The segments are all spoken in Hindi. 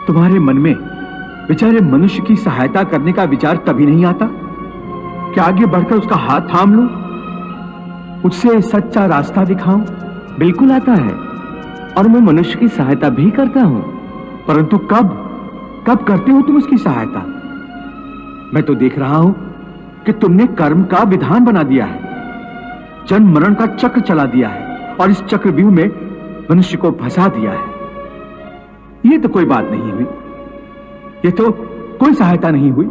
तुम्हारे मन में बेचारे मनुष्य की सहायता करने का विचार तभी नहीं आता कि आगे बढ़कर उसका हाथ थाम लूं, उससे सच्चा रास्ता दिखाऊं? बिल्कुल आता है, और मैं मनुष्य की सहायता भी करता हूं। परंतु कब कब करते हो तुम उसकी सहायता? मैं तो देख रहा हूं कि तुमने कर्म का विधान बना दिया है, जन्म मरण का चक्र चला दिया है, और इस चक्रव्यूह में मनुष्य को फंसा दिया है। ये तो कोई बात नहीं हुई, ये तो कोई सहायता नहीं हुई।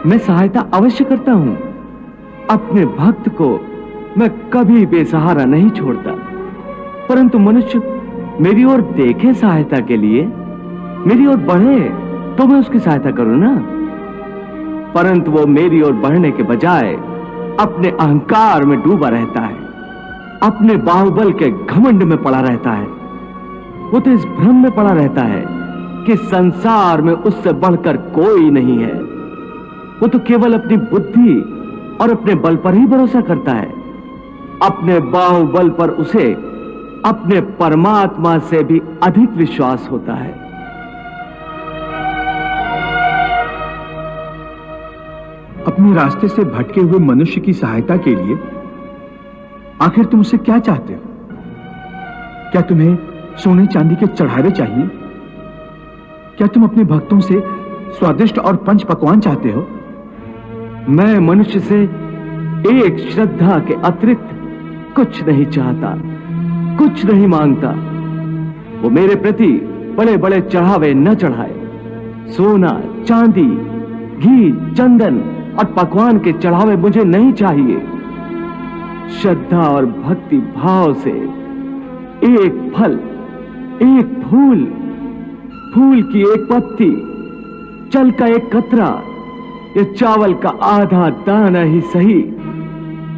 मैं सहायता अवश्य करता हूं। अपने भक्त को मैं कभी बेसहारा नहीं छोड़ता, परंतु मनुष्य मेरी ओर देखे सहायता के लिए, मेरी ओर बढ़े तो मैं उसकी सहायता करूं ना। परंतु वो मेरी ओर बढ़ने के बजाय अपने अहंकार में डूबा रहता है, अपने बाहुबल के घमंड में पड़ा रहता है। वो तो इस भ्रम में पड़ा रहता है कि संसार में उससे बढ़कर कोई नहीं है। वो तो केवल अपनी बुद्धि और अपने बल पर ही भरोसा करता है। अपने बाहुबल पर उसे अपने परमात्मा से भी अधिक विश्वास होता है। अपने रास्ते से भटके हुए मनुष्य की सहायता के लिए आखिर तुम उससे क्या चाहते हो? क्या तुम्हें सोने चांदी के चढ़ावे चाहिए? क्या तुम अपने भक्तों से स्वादिष्ट और पंच पकवान चाहते हो? मैं मनुष्य से एक श्रद्धा के अतिरिक्त कुछ नहीं चाहता, कुछ नहीं मांगता। वो मेरे प्रति बड़े बड़े चढ़ावे न चढ़ाए। सोना, चांदी, घी, चंदन और पकवान के चढ़ावे मुझे नहीं चाहिए। श्रद्धा और भक्ति भाव से एक फल, एक फूल, फूल की एक पत्ती, जल का एक कतरा, ये चावल का आधा दाना ही सही,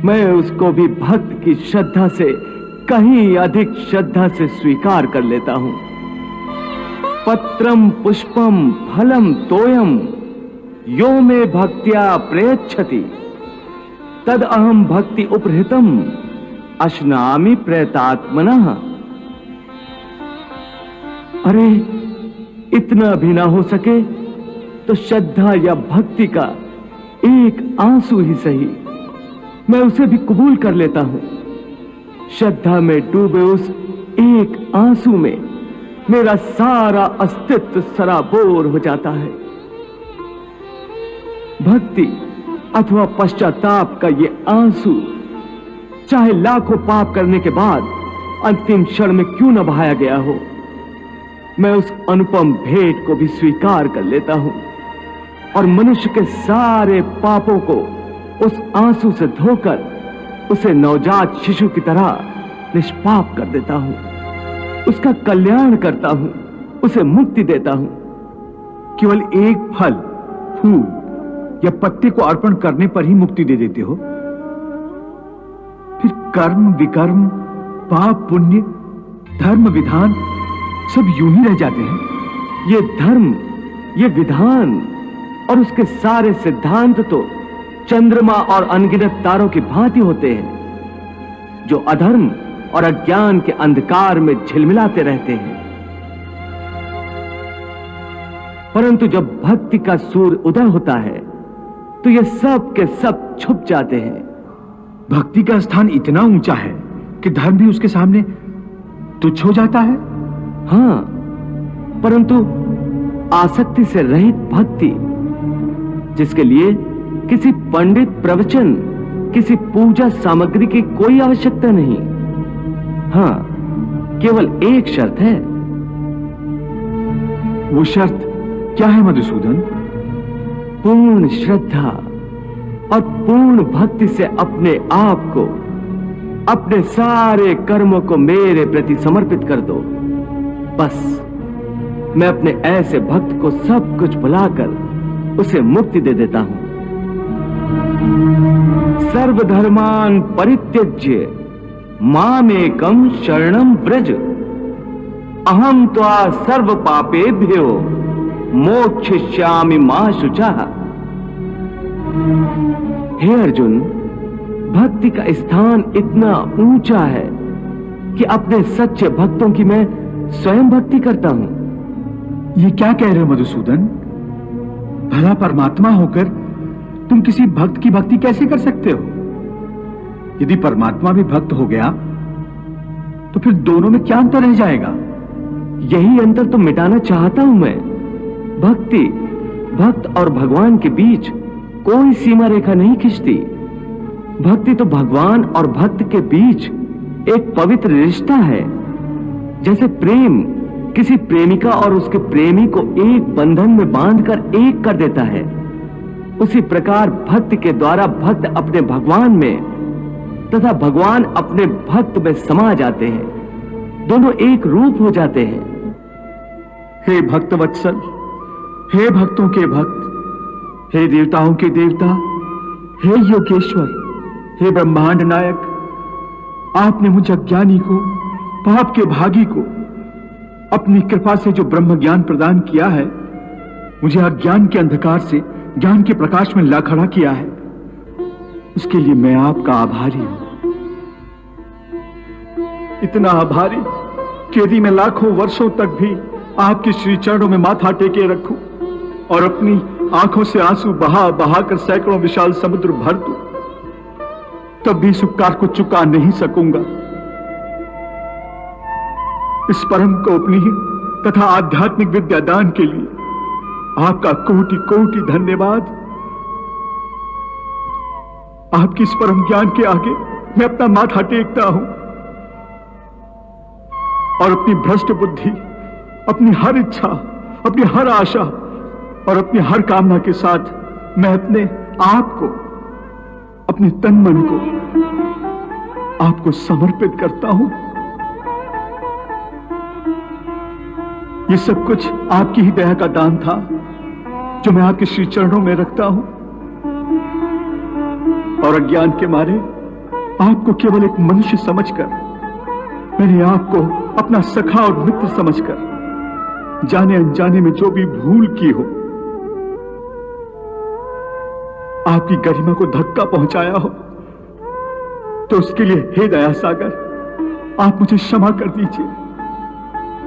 मैं उसको भी भक्त की श्रद्धा से कहीं अधिक श्रद्धा से स्वीकार कर लेता हूं। पत्रम पुष्पम फलम तोयम यो मे भक्त्या प्रेच्छति तद अहम भक्ति उपहृतम अश्नामि प्रेतात्मनः। अरे इतना भी ना हो सके तो श्रद्धा या भक्ति का एक आंसू ही सही, मैं उसे भी कबूल कर लेता हूं। श्रद्धा में डूबे उस एक आंसू में मेरा सारा अस्तित्व सराबोर हो जाता है। भक्ति अथवा पश्चाताप का ये आंसू चाहे लाखों पाप करने के बाद अंतिम क्षण में क्यों न बहाया गया हो, मैं उस अनुपम भेंट को भी स्वीकार कर लेता हूं और मनुष्य के सारे पापों को उस आंसू से धोकर उसे नवजात शिशु की तरह निष्पाप कर देता हूं, उसका कल्याण करता हूं, उसे मुक्ति देता हूं। केवल एक फल, फूल या पत्ते को अर्पण करने पर ही मुक्ति दे देते हो? फिर कर्म विकर्म, पाप पुण्य, धर्म विधान सब यूं ही रह जाते हैं। ये धर्म, ये विधान और उसके सारे सिद्धांत तो चंद्रमा और अनगिनत तारों की भांति होते हैं, जो अधर्म और अज्ञान के अंधकार में झिलमिलाते रहते हैं। परंतु जब भक्ति का सूर्य उदय होता है तो ये सब के सब छुप जाते हैं। भक्ति का स्थान इतना ऊंचा है कि धर्म भी उसके सामने तुच्छ हो जाता है। हां, परंतु आसक्ति से रहित भक्ति, जिसके लिए किसी पंडित प्रवचन, किसी पूजा सामग्री की कोई आवश्यकता नहीं। हां, केवल एक शर्त है। वो शर्त क्या है मधुसूदन? पूर्ण श्रद्धा और पूर्ण भक्ति से अपने आप को, अपने सारे कर्मों को मेरे प्रति समर्पित कर दो। बस मैं अपने ऐसे भक्त को सब कुछ भुलाकर उसे मुक्ति दे देता हूं। सर्वधर्मान परित्यज्य मामेकं शरणं व्रज अहम त्वा सर्व पापेभ्यो मोक्षयिष्यामि मा शुचः। हे अर्जुन, भक्ति का स्थान इतना ऊंचा है कि अपने सच्चे भक्तों की मैं स्वयं भक्ति करता हूं। ये क्या कह रहे हो मधुसूदन? भला परमात्मा होकर तुम किसी भक्त की भक्ति कैसे कर सकते हो? यदि परमात्मा भी भक्त हो गया तो फिर दोनों में क्या अंतर रह जाएगा? यही अंतर तो मिटाना चाहता हूं मैं। भक्त और भगवान के बीच कोई सीमा रेखा नहीं खिंचती। भक्ति तो भगवान और भक्त के बीच एक पवित्र रिश्ता है। जैसे प्रेम किसी प्रेमिका और उसके प्रेमी को एक बंधन में बांधकर एक कर देता है, उसी प्रकार भक्त के द्वारा भक्त अपने भगवान में तथा भगवान अपने भक्त में समा जाते हैं। दोनों एक रूप हो जाते हैं। हे भक्त वत्सल, हे भक्तों के भक्त, हे देवताओं के देवता, हे योगेश्वर, हे ब्रह्मांड नायक, आपने मुझ अज्ञानी को, पाप के भागी को अपनी कृपा से जो ब्रह्म ज्ञान प्रदान किया है, मुझे अज्ञान के अंधकार से ज्ञान के प्रकाश में ला खड़ा किया है, उसके लिए मैं आपका आभारी हूं। इतना आभारी कि यदि मैं लाखों वर्षों तक भी आपके श्री चरणों में माथा टेके रखूं और अपनी आंखों से आंसू बहा बहा कर सैकड़ों विशाल समुद्र भर दूं, तब भी इस उपकार को चुका नहीं सकूंगा। इस परम गोपनीय तथा आध्यात्मिक विद्यादान के लिए आपका कोटि कोटि धन्यवाद। आपकी इस परम ज्ञान के आगे मैं अपना माथा टेकता हूं और अपनी भ्रष्ट बुद्धि, अपनी हर इच्छा, अपनी हर आशा और अपनी हर कामना के साथ मैं अपने आप को, अपने तन मन को आपको समर्पित करता हूं। ये सब कुछ आपकी ही दया का दान था जो मैं आपके श्री चरणों में रखता हूं, और अज्ञान के मारे आपको केवल एक मनुष्य समझकर, मैंने आपको अपना सखा और मित्र समझकर जाने अनजाने में जो भी भूल की हो, आपकी गरिमा को धक्का पहुंचाया हो, तो उसके लिए हे दया सागर, आप मुझे क्षमा कर दीजिए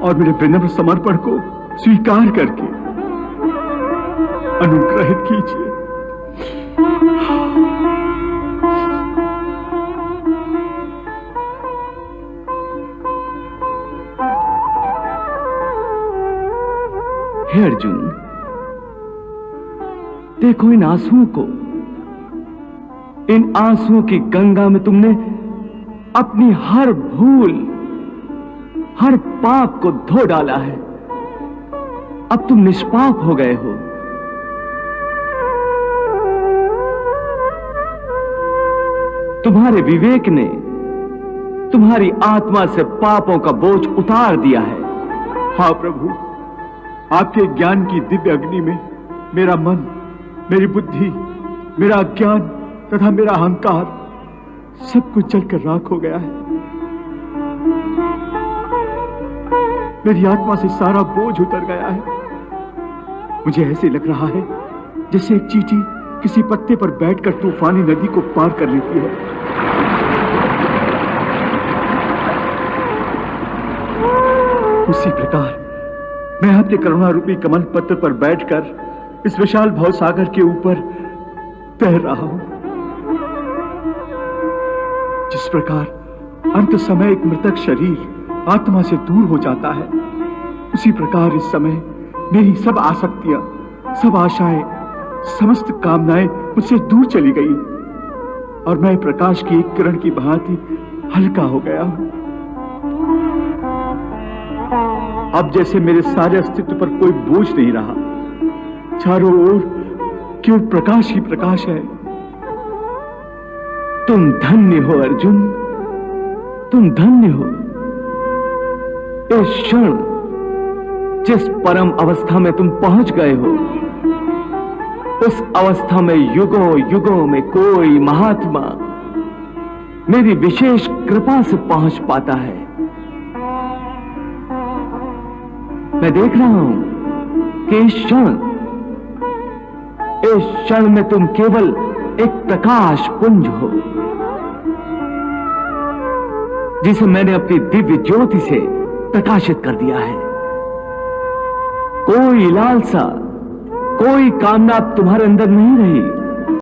और मेरे विनम्र समर्पण को स्वीकार करके अनुग्रहित कीजिए। हे अर्जुन, देखो इन आंसुओं को। इन आंसुओं की गंगा में तुमने अपनी हर भूल, हर पाप को धो डाला है। अब तुम निष्पाप हो गए हो। तुम्हारे विवेक ने तुम्हारी आत्मा से पापों का बोझ उतार दिया है। हाँ प्रभु, आपके ज्ञान की दिव्य अग्नि में मेरा मन, मेरी बुद्धि, मेरा अज्ञान तथा मेरा अहंकार सब कुछ जलकर राख हो गया है। मेरी आत्मा से सारा बोझ उतर गया है। मुझे ऐसे लग रहा है जैसे एक चींटी किसी पत्ते पर बैठकर तूफानी नदी को पार कर लेती है। उसी प्रकार मैं आपके करुणा रूपी कमल पत्र पर बैठकर इस विशाल भवसागर के ऊपर तैर रहा हूं। जिस प्रकार अंत समय एक मृतक शरीर आत्मा से दूर हो जाता है, उसी प्रकार इस समय मेरी सब आसक्तियां, सब आशाएं, समस्त कामनाएं मुझसे दूर चली गई और मैं प्रकाश की एक किरण की भांति हल्का हो गया हूं। अब जैसे मेरे सारे अस्तित्व पर कोई बोझ नहीं रहा। चारों ओर केवल प्रकाश ही प्रकाश है। तुम धन्य हो अर्जुन, तुम धन्य हो। इस क्षण जिस परम अवस्था में तुम पहुंच गए हो, उस अवस्था में युगों युगों में कोई महात्मा मेरी विशेष कृपा से पहुंच पाता है। मैं देख रहा हूं कि इस क्षण में तुम केवल एक प्रकाश पुंज हो, जिसे मैंने अपनी दिव्य ज्योति से प्रकाशित कर दिया है। कोई लालसा, कोई कामना अब तुम्हारे अंदर नहीं रही।